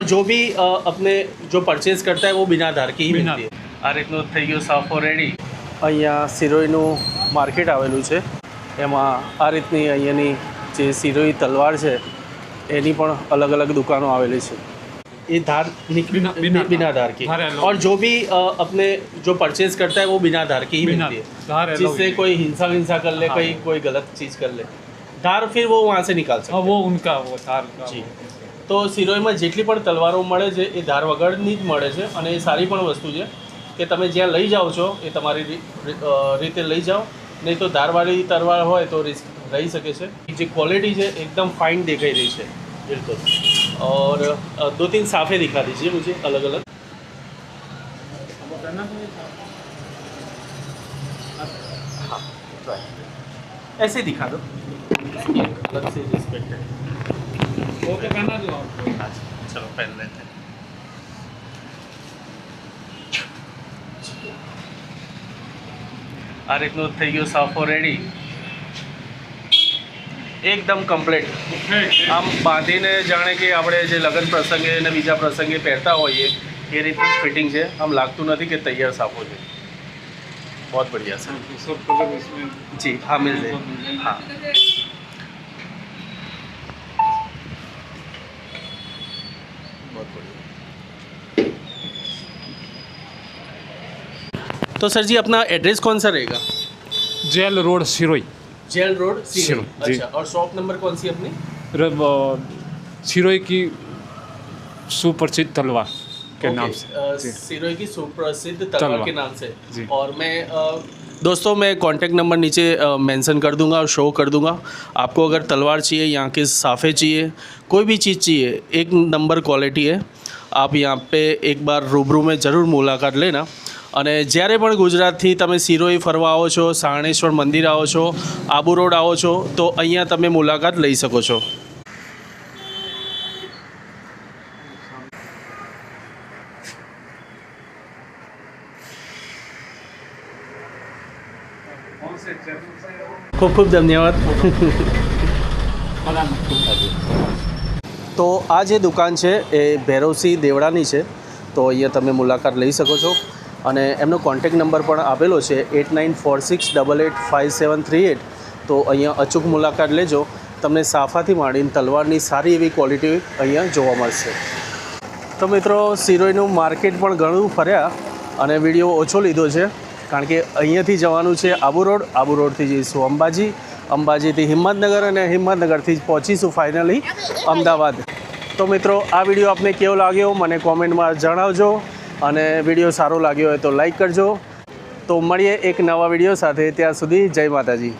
जो भी अपने जो परचेज करता है वो बिना आधार की ही मिलती है। આ રીતનું થઈ ગયું સાફો રેડી। અહીંયા સિરોઈનું માર્કેટ આવેલું છે, એમાં આ રીતની અહીંયાની જે સિરોઈ તલવાર છે એની પણ અલગ અલગ દુકાનો આવેલી છે। ये धार बिना आधार की, और जो भी अपने जो परचेज करता है वो बिना आधार की ही मिलती है, जिससे कोई हिंसा कर ले, कोई गलत चीज़ कर ले, धार फिर वो वहाँ से निकाल सकते। वो उनका वो धार जी। तो सिरोईમાં જેટલી પણ તલવારો મળે છે એ ધાર વગરની જ મળે છે, અને એ સારી પણ વસ્તુ છે કે તમે જ્યાં લઈ જાઓ છો એ તમારી રીતે લઈ જાઓ, નહીં તો ધારવાળી તલવાર હોય તો રિસ્ક રહી શકે છે। જે ક્વોલિટી છે एकदम फाइन दिखाई रही है बिल्कुल। और 2-3 साफे दिखा दीजिए मुझे अलग अलग। हाँ ऐसे दिखा दो, अलग से रिस्पेक्ट है। वो तो पहना दो आपको। चलो पहन लेते हैं। આ રીતનું થઈ ગયું સાફો રેડી, એકદમ કમ્પ્લીટ। આમ બાંધીને જાણે કે આપણે જે લગ્ન પ્રસંગે અને બીજા પ્રસંગે પહેરતા હોઈએ એ રીતની ફિટિંગ છે। આમ લાગતું નથી કે તૈયાર સાફો છે। बहुत बढ़िया सर। सब कलर इसमें जी हाँ मिल जाए। हाँ बहुत बढ़िया। तो सर जी अपना एड्रेस कौन सा रहेगा? Jail road Siroi. Jail road Siroi, जी। अच्छा, और शॉप नंबर कौन सी अपनी? सिरोई की सुप्रसिद्ध तलवार के नाम से, सिरोई की सुप्रसिद्ध तलवार के नाम से। जी। और मैं दोस्तों मैं कांटेक्ट नंबर नीचे मेंशन कर दूंगा और शो कर दूंगा। आपको अगर तलवार चाहिए, यहाँ के साफ़े चाहिए, कोई भी चीज़ चाहिए, एक नंबर क्वालिटी है। आप यहाँ पे एक बार रूबरू में ज़रूर मुलाकात लेना। અને જ્યારે પણ ગુજરાતથી તમે સિરોઈ ફરવા આવો છો, સારણેશ્વર મંદિર આવો છો, આબુ રોડ આવો છો, તો અહીંયા તમે મુલાકાત લઈ શકો છો। ખૂબ ખૂબ ધન્યવાદ। તો આ જે દુકાન છે એ ભૈરવસિંહ દેવડાની છે, તો અહીંયા તમે મુલાકાત લઈ શકો છો। અને એમનો કોન્ટેક નંબર પણ આપેલો છે 8946885738। તો અહીંયા અચૂક મુલાકાત લેજો, તમને સાફાથી માંડીને તલવારની સારી એવી ક્વોલિટી અહીંયા જોવા મળશે। તો મિત્રો સિરોઈનું માર્કેટ પણ ઘણું ફર્યા અને વિડીયો ઓછો લીધો છે, કારણ કે અહીંયાથી જવાનું છે આબુ રોડ, આબુ રોડથી જઈશું અંબાજી, અંબાજીથી હિંમતનગર અને હિંમતનગરથી પહોંચીશું ફાઇનલી અમદાવાદ। તો મિત્રો આ વિડીયો આપને કેવો લાગ્યો મને કોમેન્ટમાં જણાવજો, અને વિડીયો સારો લાગ્યો હોય તો લાઈક કરજો। તો મળીએ એક નવા વિડીયો સાથે, ત્યાં સુધી જય માતાજી।